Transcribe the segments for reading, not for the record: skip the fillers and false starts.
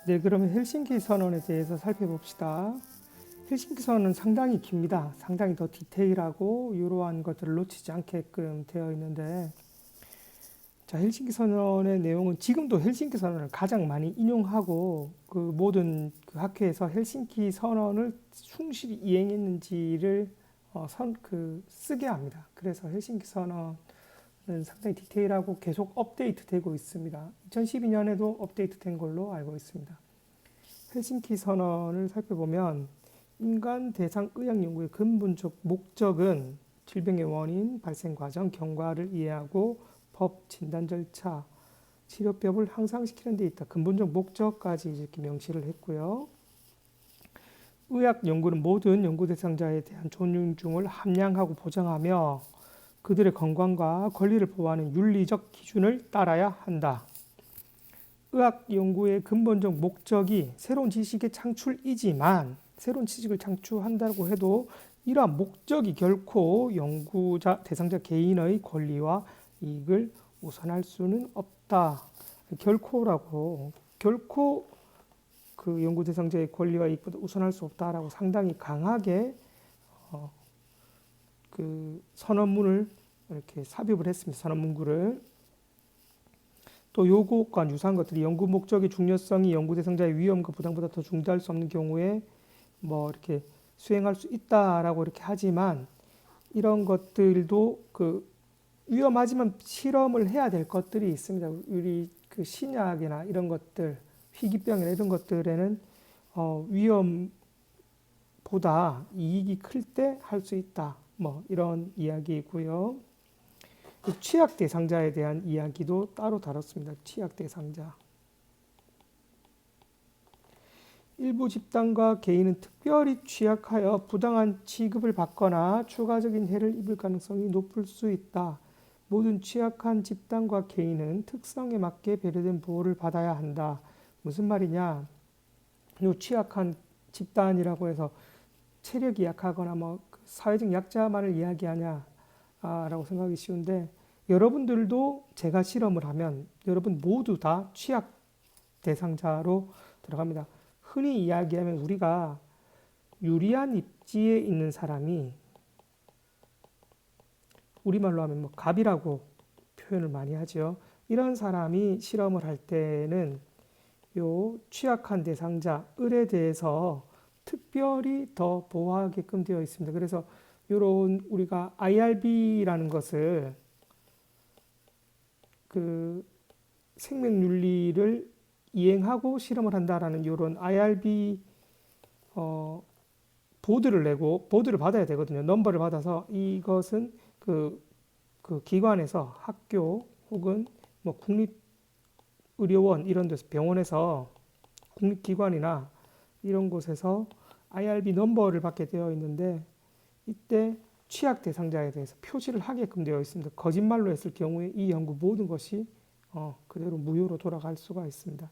네, 그러면 헬싱키 선언에 대해서 살펴봅시다. 헬싱키 선언은 상당히 깁니다. 상당히 더 디테일하고 이러한 것들을 놓치지 않게끔 되어 있는데, 자, 헬싱키 선언의 내용은 지금도 헬싱키 선언을 가장 많이 인용하고 그 모든 그 학회에서 헬싱키 선언을 충실히 이행했는지를 쓰게 합니다. 그래서 헬싱키 선언은 상당히 디테일하고 계속 업데이트되고 있습니다. 2012년에도 업데이트된 걸로 알고 있습니다. 헬싱키 선언을 살펴보면 인간 대상 의학 연구의 근본적 목적은 질병의 원인, 발생 과정, 경과를 이해하고 법, 진단 절차, 치료법을 향상시키는 데 있다. 근본적 목적까지 이렇게 명시를 했고요. 의학 연구는 모든 연구 대상자에 대한 존중을 함양하고 보장하며 그들의 건강과 권리를 보호하는 윤리적 기준을 따라야 한다. 의학 연구의 근본적 목적이 새로운 지식의 창출이지만 새로운 지식을 창출한다고 해도 이러한 목적이 결코 연구자 대상자 개인의 권리와 이익을 우선할 수는 없다. 결코 그 연구 대상자의 권리와 이익보다 우선할 수 없다라고 상당히 강하게 그 선언문을 이렇게 삽입을 했습니다. 선언문구를. 또 요것과 유사한 것들이 연구 목적의 중요성이 연구 대상자의 위험과 부담보다 더 중대할 수 없는 경우에 뭐 이렇게 수행할 수 있다라고 이렇게 하지만 이런 것들도 그 위험하지만 실험을 해야 될 것들이 있습니다. 우리 그 신약이나 이런 것들, 희귀병이나 이런 것들에는 위험보다 이익이 클 때 할 수 있다. 뭐 이런 이야기이고요. 취약 대상자에 대한 이야기도 따로 다뤘습니다. 취약 대상자. 일부 집단과 개인은 특별히 취약하여 부당한 취급을 받거나 추가적인 해를 입을 가능성이 높을 수 있다. 모든 취약한 집단과 개인은 특성에 맞게 배려된 보호를 받아야 한다. 무슨 말이냐? 이 취약한 집단이라고 해서 체력이 약하거나 뭐 사회적 약자만을 이야기하냐? 라고 생각하기 쉬운데 여러분들도 제가 실험을 하면 여러분 모두 다 취약 대상자로 들어갑니다. 흔히 이야기하면 우리가 유리한 입지에 있는 사람이 우리말로 하면 뭐 갑이라고 표현을 많이 하죠. 이런 사람이 실험을 할 때는 요 취약한 대상자 을에 대해서 특별히 더 보호하게끔 되어 있습니다. 그래서 요런 우리가 IRB라는 것을 그 생명 윤리를 이행하고 실험을 한다라는 이런 IRB 보드를 내고 보드를 받아야 되거든요. 넘버를 받아서 이것은 그 기관에서 학교 혹은 뭐 국립의료원 이런 데서 병원에서 국립기관이나 이런 곳에서 IRB 넘버를 받게 되어 있는데 이때 취약 대상자에 대해서 표시를 하게끔 되어 있습니다. 거짓말로 했을 경우에 이 연구 모든 것이 그대로 무효로 돌아갈 수가 있습니다.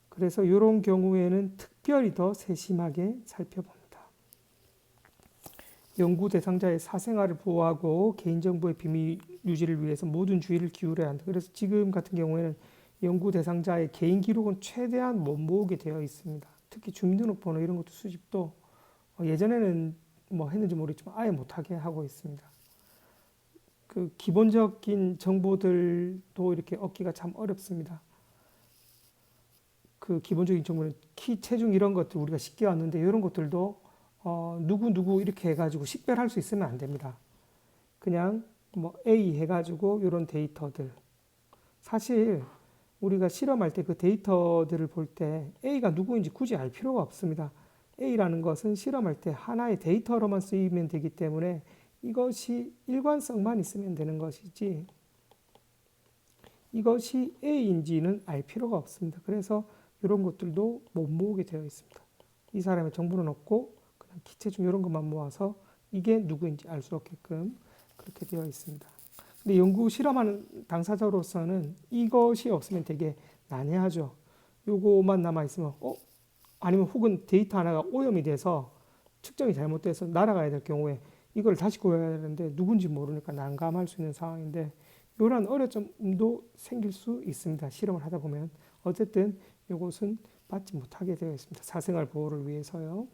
그래서 이런 경우에는 특별히 더 세심하게 살펴봅니다. 연구 대상자의 사생활을 보호하고 개인정보의 비밀 유지를 위해서 모든 주의를 기울여야 한다. 그래서 지금 같은 경우에는 연구 대상자의 개인 기록은 최대한 못 모으게 되어 있습니다. 특히 주민등록번호 이런 것도 수집도 예전에는 뭐 했는지 모르겠지만 아예 못하게 하고 있습니다. 그 기본적인 정보들도 이렇게 얻기가 참 어렵습니다. 그 기본적인 정보는 키, 체중 이런 것들 우리가 쉽게 왔는데 이런 것들도 누구 이렇게 해가지고 식별할 수 있으면 안 됩니다. 그냥 뭐 A 해가지고 이런 데이터들 사실 우리가 실험할 때 그 데이터들을 볼 때 A가 누구인지 굳이 알 필요가 없습니다. A라는 것은 실험할 때 하나의 데이터로만 쓰이면 되기 때문에 이것이 일관성만 있으면 되는 것이지 이것이 A인지는 알 필요가 없습니다. 그래서 이런 것들도 못 모으게 되어 있습니다. 이 사람의 정보는 없고 그냥 기체중 이런 것만 모아서 이게 누구인지 알 수 없게끔 그렇게 되어 있습니다. 근데 연구 실험하는 당사자로서는 이것이 없으면 되게 난해하죠. 요거만 남아 있으면 아니면 혹은 데이터 하나가 오염이 돼서 측정이 잘못돼서 날아가야 될 경우에 이걸 다시 구해야 되는데 누군지 모르니까 난감할 수 있는 상황인데 이런 어려움도 생길 수 있습니다. 실험을 하다 보면 어쨌든 이것은 받지 못하게 되어 있습니다. 사생활 보호를 위해서요.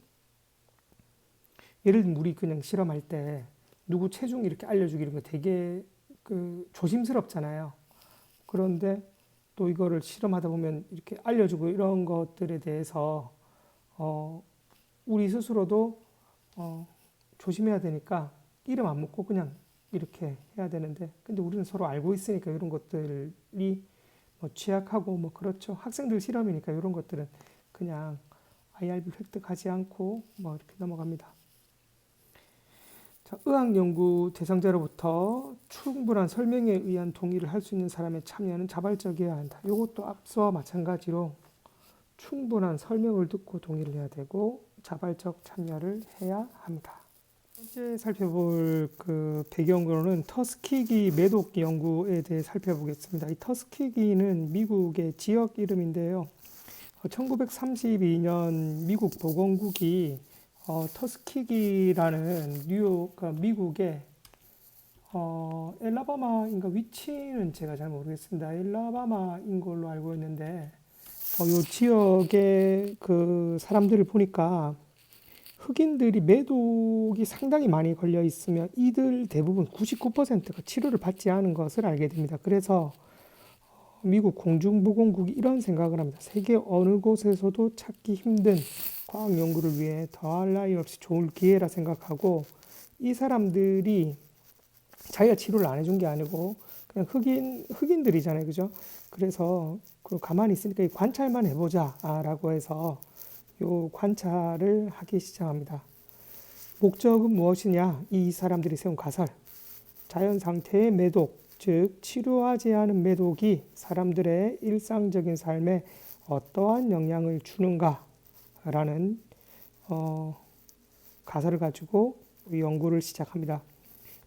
예를 들면 우리 그냥 실험할 때 누구 체중 이렇게 알려주기 이런 거 되게 조심스럽잖아요. 그런데 또 이거를 실험하다 보면 이렇게 알려주고 이런 것들에 대해서 우리 스스로도 조심해야 되니까 이름 안 묻고 그냥 이렇게 해야 되는데, 근데 우리는 서로 알고 있으니까 이런 것들이 뭐 취약하고 뭐 그렇죠. 학생들 실험이니까 이런 것들은 그냥 IRB 획득하지 않고 뭐 이렇게 넘어갑니다. 자, 의학 연구 대상자로부터 충분한 설명에 의한 동의를 할 수 있는 사람의 참여는 자발적이어야 한다. 이것도 앞서와 마찬가지로 충분한 설명을 듣고 동의를 해야 되고 자발적 참여를 해야 합니다. 번째 살펴볼 배경으로는 터스키기 매독 연구에 대해 살펴보겠습니다. 이 터스키기는 미국의 지역 이름인데요. 1932년 미국 보건국이 터스키기라는 미국의 엘라바마인가 위치는 제가 잘 모르겠습니다. 엘라바마인 걸로 알고 있는데 이 지역의 사람들을 보니까 흑인들이 매독이 상당히 많이 걸려 있으며 이들 대부분 99%가 치료를 받지 않은 것을 알게 됩니다. 그래서 미국 공중보건국이 이런 생각을 합니다. 세계 어느 곳에서도 찾기 힘든 과학 연구를 위해 더할 나위 없이 좋을 기회라 생각하고, 이 사람들이 자기가 치료를 안 해준 게 아니고 그냥 흑인들이잖아요, 그죠? 그래서 가만히 있으니까 관찰만 해보자라고 해서 요 관찰을 하기 시작합니다. 목적은 무엇이냐? 이 사람들이 세운 가설. 자연 상태의 매독, 즉 치료하지 않은 매독이 사람들의 일상적인 삶에 어떠한 영향을 주는가라는 가설을 가지고 연구를 시작합니다.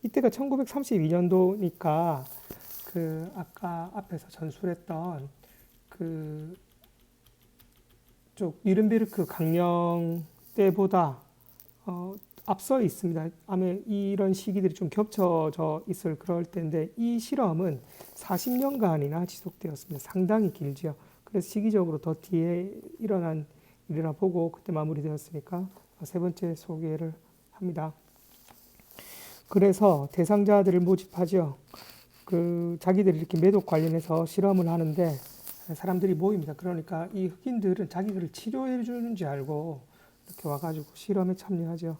이때가 1932년도니까 아까 앞에서 전술했던 쪽 뉘른베르크 강령 때보다 앞서 있습니다. 아마 이런 시기들이 좀 겹쳐져 있을 그럴 때인데 이 실험은 40년간이나 지속되었습니다. 상당히 길지요. 그래서 시기적으로 더 뒤에 일어난 일이라 보고 그때 마무리되었으니까 세 번째 소개를 합니다. 그래서 대상자들을 모집하죠. 자기들이 이렇게 매독 관련해서 실험을 하는데 사람들이 모입니다. 그러니까 이 흑인들은 자기들을 치료해 주는지 알고 이렇게 와가지고 실험에 참여하죠.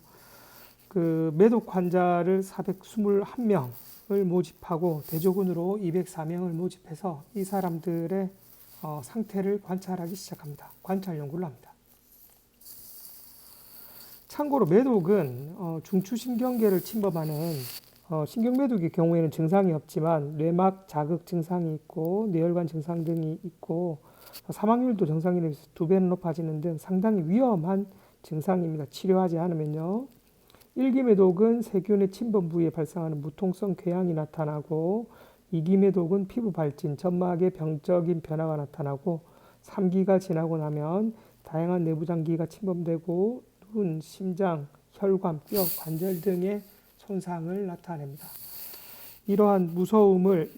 매독 환자를 421명을 모집하고 대조군으로 204명을 모집해서 이 사람들의 상태를 관찰하기 시작합니다. 관찰 연구를 합니다. 참고로 매독은 중추신경계를 침범하는 신경매독의 경우에는 증상이 없지만 뇌막 자극 증상이 있고 뇌혈관 증상 등이 있고 사망률도 정상인에 비해서 2배는 높아지는 등 상당히 위험한 증상입니다. 치료하지 않으면요. 1기 매독은 세균의 침범 부위에 발생하는 무통성 궤양이 나타나고 2기 매독은 피부 발진, 점막의 병적인 변화가 나타나고 3기가 지나고 나면 다양한 내부 장기가 침범되고 눈, 심장, 혈관, 뼈, 관절 등의 손상을 나타냅니다. 이러한 무서움을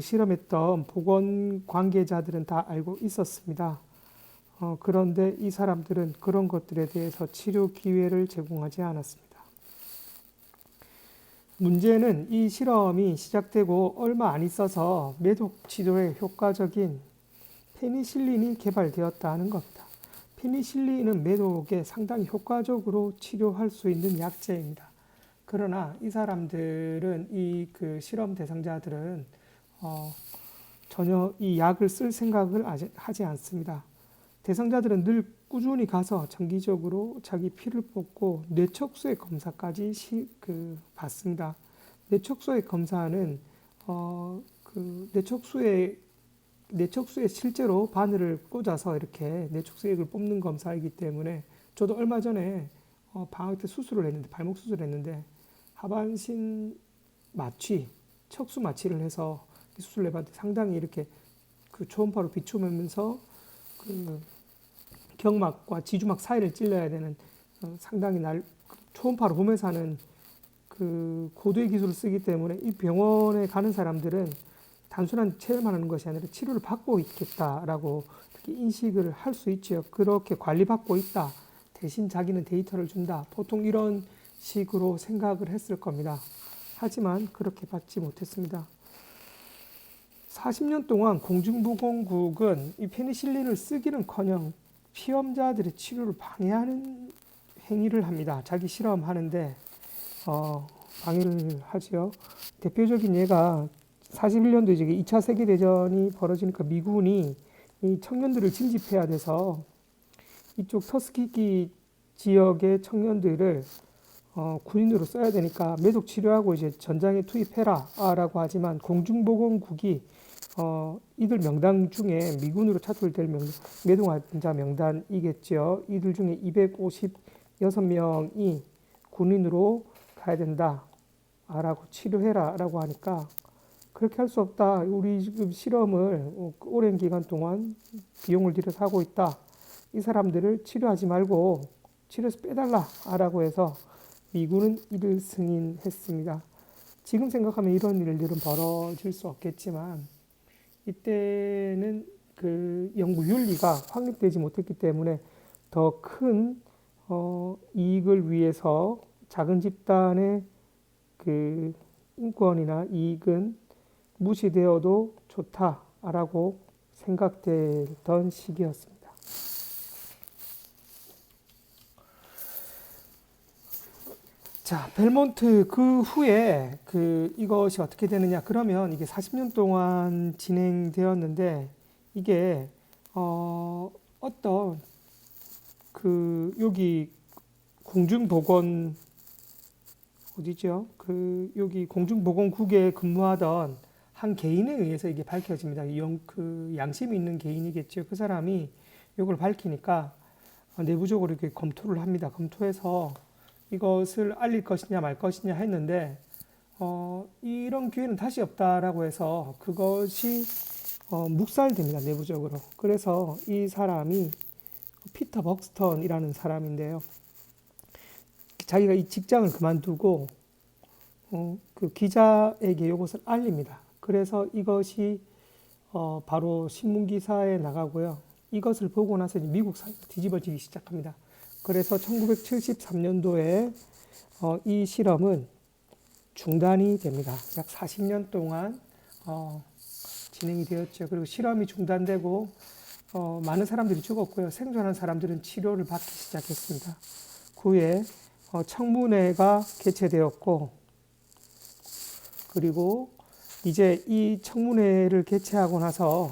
실험했던 보건 관계자들은 다 알고 있었습니다. 그런데 이 사람들은 그런 것들에 대해서 치료 기회를 제공하지 않았습니다. 문제는 이 실험이 시작되고 얼마 안 있어서 매독 치료에 효과적인 페니실린이 개발되었다는 겁니다. 페니실린은 매독에 상당히 효과적으로 치료할 수 있는 약제입니다. 그러나 이 사람들은 실험 대상자들은 전혀 이 약을 쓸 생각을 하지 않습니다. 대상자들은 늘 꾸준히 가서 정기적으로 자기 피를 뽑고 뇌척수액 검사까지 받습니다. 뇌척수액 검사는 뇌척수에 실제로 바늘을 꽂아서 이렇게 뇌척수액을 뽑는 검사이기 때문에 저도 얼마 전에 방학 때 발목 수술을 했는데 하반신 마취, 척수 마취를 해서 수술을 해봤는데 상당히 이렇게 초음파로 비추면서 경막과 지주막 사이를 찔러야 되는 상당히 초음파로 보면서 하는 고도의 기술을 쓰기 때문에 이 병원에 가는 사람들은 단순한 체험하는 것이 아니라 치료를 받고 있겠다라고 인식을 할 수 있죠. 그렇게 관리받고 있다. 대신 자기는 데이터를 준다. 보통 이런 식으로 생각을 했을 겁니다. 하지만 그렇게 받지 못했습니다. 40년 동안 공중보건국은 이 페니실린을 쓰기는커녕 피험자들의 치료를 방해하는 행위를 합니다. 자기 실험하는데 방해를 하죠. 대표적인 예가 41년도 이제 2차 세계대전이 벌어지니까 미군이 이 청년들을 징집해야 돼서 이쪽 터스키키 지역의 청년들을 군인으로 써야 되니까 매독 치료하고 이제 전장에 투입해라 라고 하지만 공중보건국이 이들 명단 중에 미군으로 차출될 매독 환자 명단이겠죠. 이들 중에 256명이 군인으로 가야 된다 라고 치료해라 라고 하니까 그렇게 할 수 없다. 우리 지금 실험을 오랜 기간 동안 비용을 들여서 하고 있다. 이 사람들을 치료하지 말고 치료에서 빼달라 라고 해서 미군은 이를 승인했습니다. 지금 생각하면 이런 일들은 벌어질 수 없겠지만 이때는 그 연구 윤리가 확립되지 못했기 때문에 더 큰 이익을 위해서 작은 집단의 그 인권이나 이익은 무시되어도 좋다라고 생각되던 시기였습니다. 자, 벨몬트 그 후에 이것이 어떻게 되느냐? 그러면 이게 40년 동안 진행되었는데 이게 어떤 여기 공중보건 어디죠? 여기 공중보건국에 근무하던 한 개인에 의해서 이게 밝혀집니다. 양심이 있는 개인이겠죠. 그 사람이 이걸 밝히니까 내부적으로 이렇게 검토를 합니다. 검토해서 이것을 알릴 것이냐 말 것이냐 했는데 이런 기회는 다시 없다라고 해서 그것이 묵살됩니다. 내부적으로. 그래서 이 사람이 피터 벅스턴이라는 사람인데요. 자기가 이 직장을 그만두고 그 기자에게 이것을 알립니다. 그래서 이것이 바로 신문 기사에 나가고요. 이것을 보고 나서 이제 미국 사회가 뒤집어지기 시작합니다. 그래서 1973년도에 이 실험은 중단이 됩니다. 약 40년 동안 진행이 되었죠. 그리고 실험이 중단되고 많은 사람들이 죽었고요. 생존한 사람들은 치료를 받기 시작했습니다. 그 후에 청문회가 개최되었고 그리고 이제 이 청문회를 개최하고 나서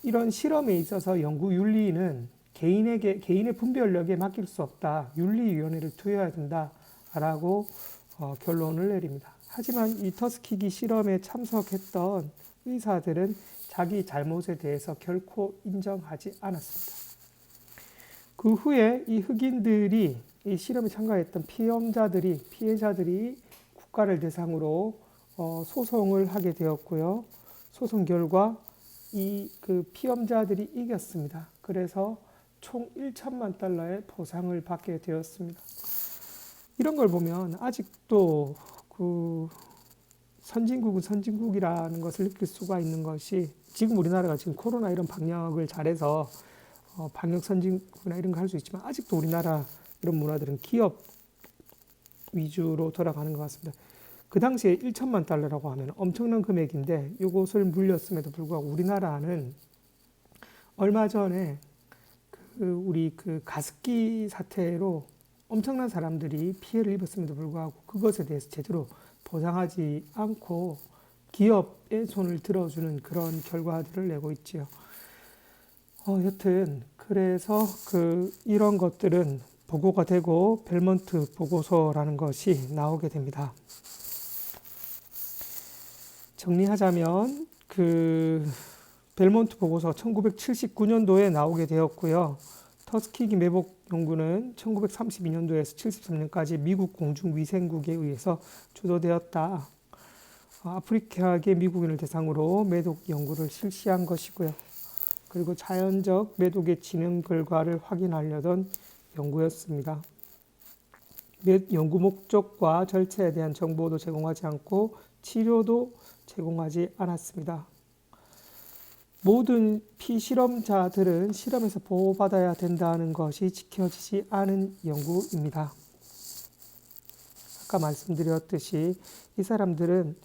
이런 실험에 있어서 연구 윤리는 개인의 분별력에 맡길 수 없다. 윤리위원회를 투여해야 된다라고 결론을 내립니다. 하지만 이 터스키기 실험에 참석했던 의사들은 자기 잘못에 대해서 결코 인정하지 않았습니다. 그 후에 이 흑인들이 이 실험에 참가했던 피해자들이 국가를 대상으로 소송을 하게 되었고요. 소송 결과 그 피험자들이 이겼습니다. 그래서 총 1천만 달러의 보상을 받게 되었습니다. 이런 걸 보면 아직도 선진국은 선진국이라는 것을 느낄 수가 있는 것이 지금 우리나라가 지금 코로나 이런 방역을 잘해서 방역 선진국이나 이런 거 할 수 있지만 아직도 우리나라 이런 문화들은 기업 위주로 돌아가는 것 같습니다. 그 당시에 1천만 달러라고 하면 엄청난 금액인데 이것을 물렸음에도 불구하고 우리나라는 얼마 전에 우리 가습기 사태로 엄청난 사람들이 피해를 입었음에도 불구하고 그것에 대해서 제대로 보상하지 않고 기업의 손을 들어주는 그런 결과들을 내고 있지요. 여튼 그래서 이런 것들은 보고가 되고 벨몬트 보고서라는 것이 나오게 됩니다. 정리하자면 벨몬트 보고서 1979년도에 나오게 되었고요. 터스키기 매복 연구는 1932년도에서 73년까지 미국 공중위생국에 의해서 주도되었다. 아프리카계 미국인을 대상으로 매독 연구를 실시한 것이고요. 그리고 자연적 매독의 진행 결과를 확인하려던 연구였습니다. 연구 목적과 절차에 대한 정보도 제공하지 않고 치료도 제공하지 않았습니다. 모든 피실험자들은 실험에서 보호받아야 된다는 것이 지켜지지 않은 연구입니다. 아까 말씀드렸듯이 이 사람들은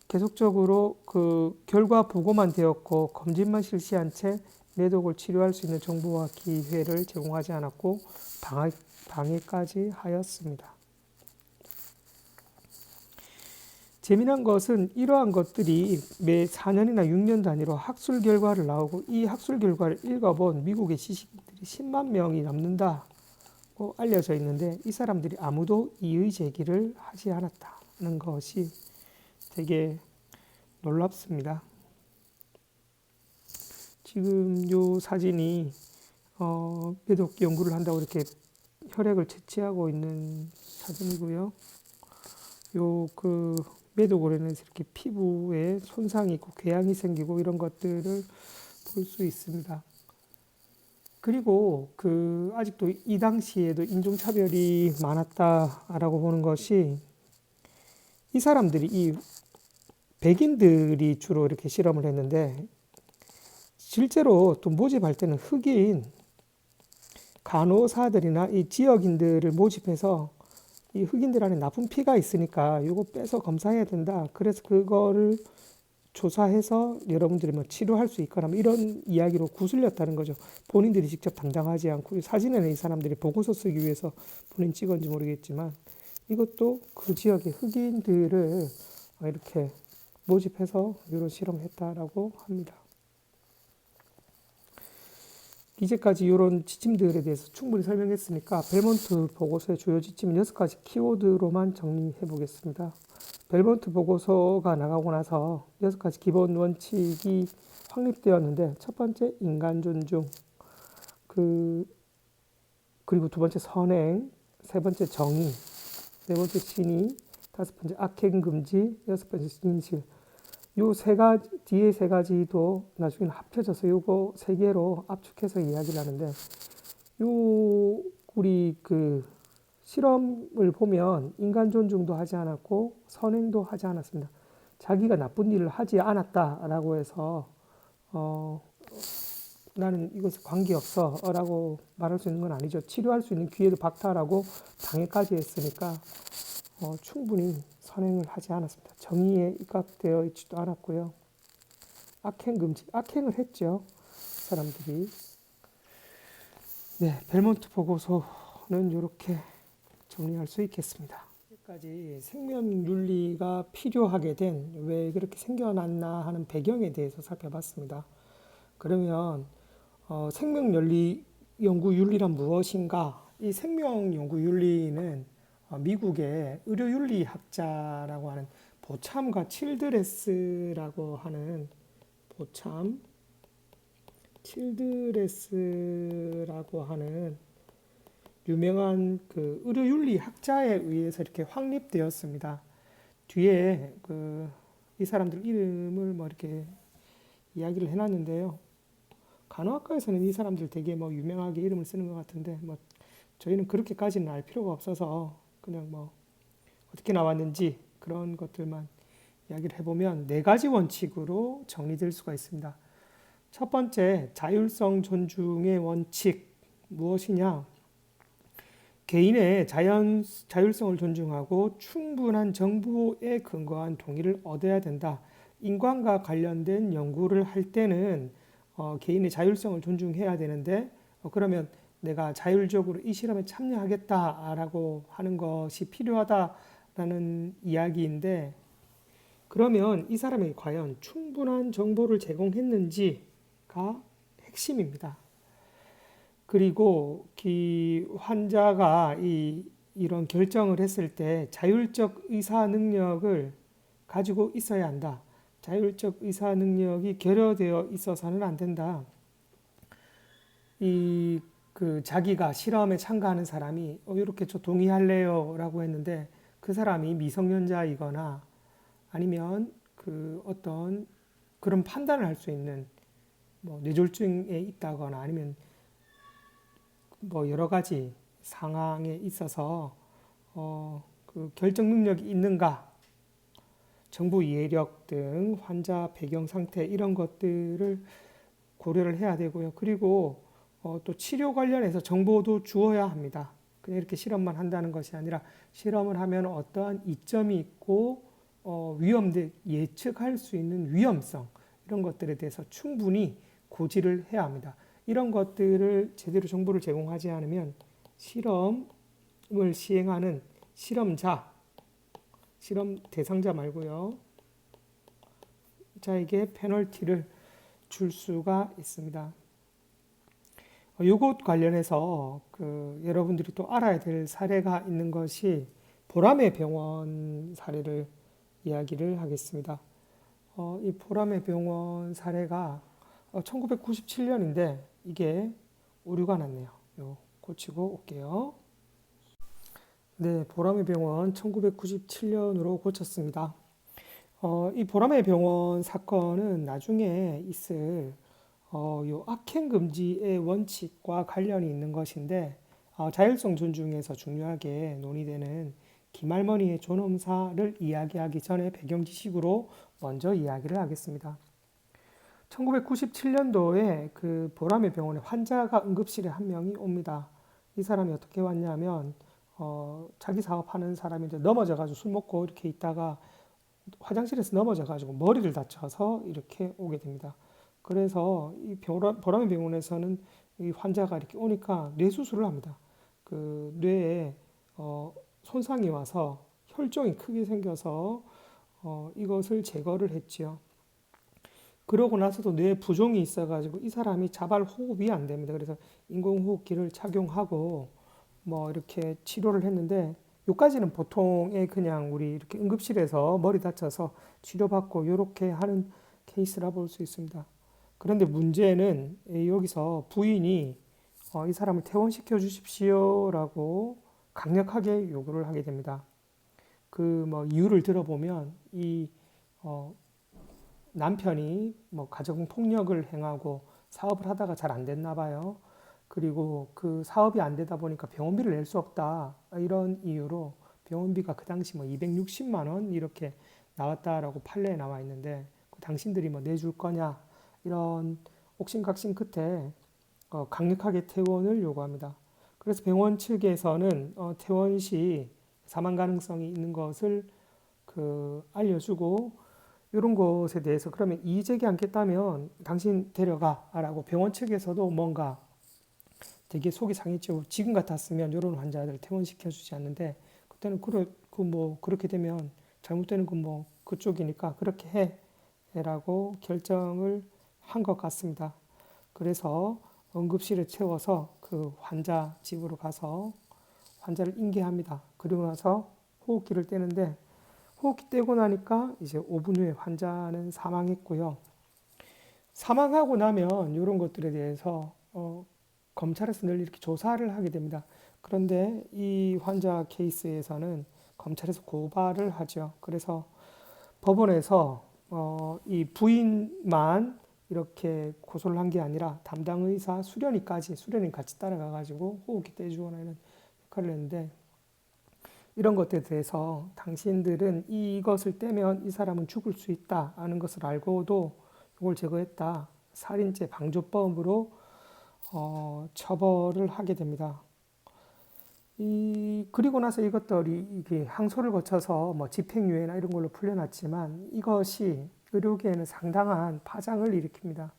계속적으로 그 결과 보고만 되었고 검진만 실시한 채 매독을 치료할 수 있는 정보와 기회를 제공하지 않았고 방해까지 하였습니다. 재미난 것은 이러한 것들이 매 4년이나 6년 단위로 학술 결과를 나오고 이 학술 결과를 읽어본 미국의 지식인들이 10만 명이 넘는다고 알려져 있는데 이 사람들이 아무도 이의 제기를 하지 않았다는 것이 되게 놀랍습니다. 지금 요 사진이 매독 연구를 한다고 이렇게 혈액을 채취하고 있는 사진이고요. 요 그 매독으로 인해서 이렇게 피부에 손상이 있고 궤양이 생기고 이런 것들을 볼 수 있습니다. 그리고 아직도 이 당시에도 인종차별이 많았다라고 보는 것이 이 사람들이 이 백인들이 주로 이렇게 실험을 했는데 실제로 또 모집할 때는 흑인 간호사들이나 이 지역인들을 모집해서 이 흑인들 안에 나쁜 피가 있으니까 이거 빼서 검사해야 된다. 그래서 그거를 조사해서 여러분들이 뭐 치료할 수 있거나 뭐 이런 이야기로 구슬렸다는 거죠. 본인들이 직접 담당하지 않고 사진에는 이 사람들이 보고서 쓰기 위해서 본인 찍었는지 모르겠지만 이것도 그 지역의 흑인들을 이렇게 모집해서 이런 실험했다라고 합니다. 이제까지 이런 지침들에 대해서 충분히 설명했으니까 벨몬트 보고서의 주요 지침은 6가지 키워드로만 정리해 보겠습니다. 벨몬트 보고서가 나가고 나서 6가지 기본 원칙이 확립되었는데 첫 번째 인간 존중, 그리고 두 번째 선행, 세 번째 정의, 네 번째 신의, 다섯 번째 악행 금지, 여섯 번째 진실. 요 세 가지, 뒤에 세 가지도 나중에 합쳐져서 요거 세 개로 압축해서 이야기를 하는데, 우리 실험을 보면 인간 존중도 하지 않았고, 선행도 하지 않았습니다. 자기가 나쁜 일을 하지 않았다라고 해서, 나는 이것에 관계없어 라고 말할 수 있는 건 아니죠. 치료할 수 있는 기회도 박탈하고 방해까지 했으니까, 충분히 선행을 하지 않았습니다. 정의에 입각되어 있지도 않았고요. 악행 금지, 악행을 했죠. 사람들이. 네, 벨몬트 보고서는 이렇게 정리할 수 있겠습니다. 여기까지 생명윤리가 필요하게 된 왜 그렇게 생겨났나 하는 배경에 대해서 살펴봤습니다. 그러면 생명윤리 연구윤리란 무엇인가? 이 생명연구윤리는 미국의 의료윤리학자라고 하는 보참과 칠드레스라고 하는 칠드레스라고 하는 유명한 의료윤리학자에 의해서 이렇게 확립되었습니다. 뒤에 이 사람들 이름을 이렇게 이야기를 해놨는데요. 간호학과에서는 이 사람들 되게 유명하게 이름을 쓰는 것 같은데 저희는 그렇게까지는 알 필요가 없어서 그냥 어떻게 나왔는지 그런 것들만 이야기를 해보면 네 가지 원칙으로 정리될 수가 있습니다. 첫 번째, 자율성 존중의 원칙 무엇이냐? 개인의 자율성을 존중하고 충분한 정보에 근거한 동의를 얻어야 된다. 인권과 관련된 연구를 할 때는 개인의 자율성을 존중해야 되는데 그러면 내가 자율적으로 이 실험에 참여하겠다라고 하는 것이 필요하다라는 이야기인데 그러면 이 사람이 과연 충분한 정보를 제공했는지가 핵심입니다. 그리고 환자가 이런 결정을 했을 때 자율적 의사 능력을 가지고 있어야 한다. 자율적 의사 능력이 결여되어 있어서는 안 된다. 자기가 실험에 참가하는 사람이 이렇게 저 동의할래요 라고 했는데 그 사람이 미성년자이거나 아니면 어떤 그런 판단을 할 수 있는 뇌졸중에 있다거나 아니면 여러 가지 상황에 있어서 결정 능력이 있는가, 정보 이해력 등 환자 배경 상태 이런 것들을 고려를 해야 되고요. 그리고 또 치료 관련해서 정보도 주어야 합니다. 그냥 이렇게 실험만 한다는 것이 아니라 실험을 하면 어떠한 이점이 있고 위험들 예측할 수 있는 위험성 이런 것들에 대해서 충분히 고지를 해야 합니다. 이런 것들을 제대로 정보를 제공하지 않으면 실험을 시행하는 실험자, 실험 대상자 말고요. 자에게 페널티를 줄 수가 있습니다. 이것 관련해서 여러분들이 또 알아야 될 사례가 있는 것이 보람의 병원 사례를 이야기를 하겠습니다. 이 보람의 병원 사례가 1997년인데 이게 오류가 났네요. 고치고 올게요. 네, 보람의 병원 1997년으로 고쳤습니다. 이 보람의 병원 사건은 나중에 있을 요 악행 금지의 원칙과 관련이 있는 것인데 자율성 존중에서 중요하게 논의되는 김할머니의 존엄사를 이야기하기 전에 배경 지식으로 먼저 이야기를 하겠습니다. 1997년도에 그 보람의 병원에 환자가 응급실에 한 명이 옵니다. 이 사람이 어떻게 왔냐면 자기 사업하는 사람인데 넘어져가지고 술 먹고 이렇게 있다가 화장실에서 넘어져가지고 머리를 다쳐서 이렇게 오게 됩니다. 그래서 이 보람의 병원에서는 이 환자가 이렇게 오니까 뇌 수술을 합니다. 그 뇌에 손상이 와서 혈종이 크게 생겨서 이것을 제거를 했지요. 그러고 나서도 뇌 부종이 있어가지고 이 사람이 자발 호흡이 안 됩니다. 그래서 인공호흡기를 착용하고 뭐 이렇게 치료를 했는데 요까지는 보통의 그냥 우리 이렇게 응급실에서 머리 다쳐서 치료받고 이렇게 하는 케이스라 볼 수 있습니다. 그런데 문제는 여기서 부인이 이 사람을 퇴원시켜 주십시오라고 강력하게 요구를 하게 됩니다. 그 뭐 이유를 들어보면 이 남편이 뭐 가정 폭력을 행하고 사업을 하다가 잘 안 됐나 봐요. 그리고 그 사업이 안 되다 보니까 병원비를 낼 수 없다. 이런 이유로 병원비가 그 당시 뭐 260만 원 이렇게 나왔다라고 판례에 나와 있는데 당신들이 뭐 내줄 거냐 이런 옥신각신 끝에 강력하게 퇴원을 요구합니다. 그래서 병원 측에서는 퇴원 시 사망 가능성이 있는 것을 알려주고 이런 것에 대해서 그러면 이의제기 않겠다면 당신 데려가라고 병원 측에서도 뭔가 되게 속이 상했죠. 지금 같았으면 이런 환자들 퇴원시켜주지 않는데 그때는 그렇게 되면 잘못되는 건 뭐 그쪽이니까 그렇게 해라고 결정을 한 것 같습니다. 그래서 응급실에 채워서 그 환자 집으로 가서 환자를 인계합니다. 그리고 나서 호흡기를 떼는데 호흡기 떼고 나니까 이제 5분 후에 환자는 사망했고요. 사망하고 나면 이런 것들에 대해서 검찰에서 늘 이렇게 조사를 하게 됩니다. 그런데 이 환자 케이스에서는 검찰에서 고발을 하죠. 그래서 법원에서 이 부인만 이렇게 고소를 한 게 아니라 담당 의사 수련이 같이 따라가 가지고 호흡기 떼주거나 이런 역할을 했는데 이런 것에 대해서 당신들은 이것을 떼면 이 사람은 죽을 수 있다 하는 것을 알고도 이걸 제거했다. 살인죄 방조법으로 처벌을 하게 됩니다. 그리고 나서 이것들이 이게 항소를 거쳐서 뭐 집행유예나 이런 걸로 풀려났지만 이것이 의료계에는 상당한 파장을 일으킵니다.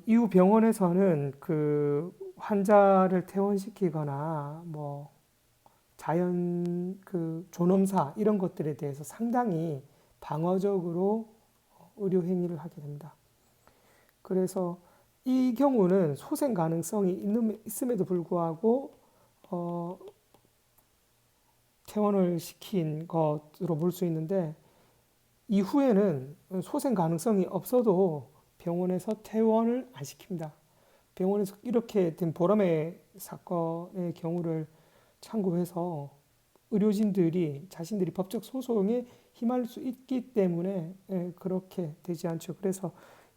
이후 병원에서는 그 환자를 퇴원시키거나 뭐 자연 존엄사 이런 것들에 대해서 상당히 방어적으로 의료 행위를 하게 됩니다. 그래서 이 경우는 소생 가능성이 있음에도 불구하고 퇴원을 시킨 것으로 볼 수 있는데 이후에는 소생 가능성이 없어도 병원에서 퇴원을 안 시킵니다. 병원에서 이렇게 된 보람의 사건의 경우를 참고해서 의료진들이 자신들이 법적 소송에 힘할 수 있기 때문에 그렇게 되지 않죠. 그래서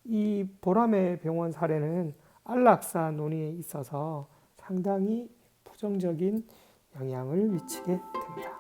이 보람의 병원 사례는 안락사 논의에 있어서 상당히 부정적인 영향을 미치게 됩니다.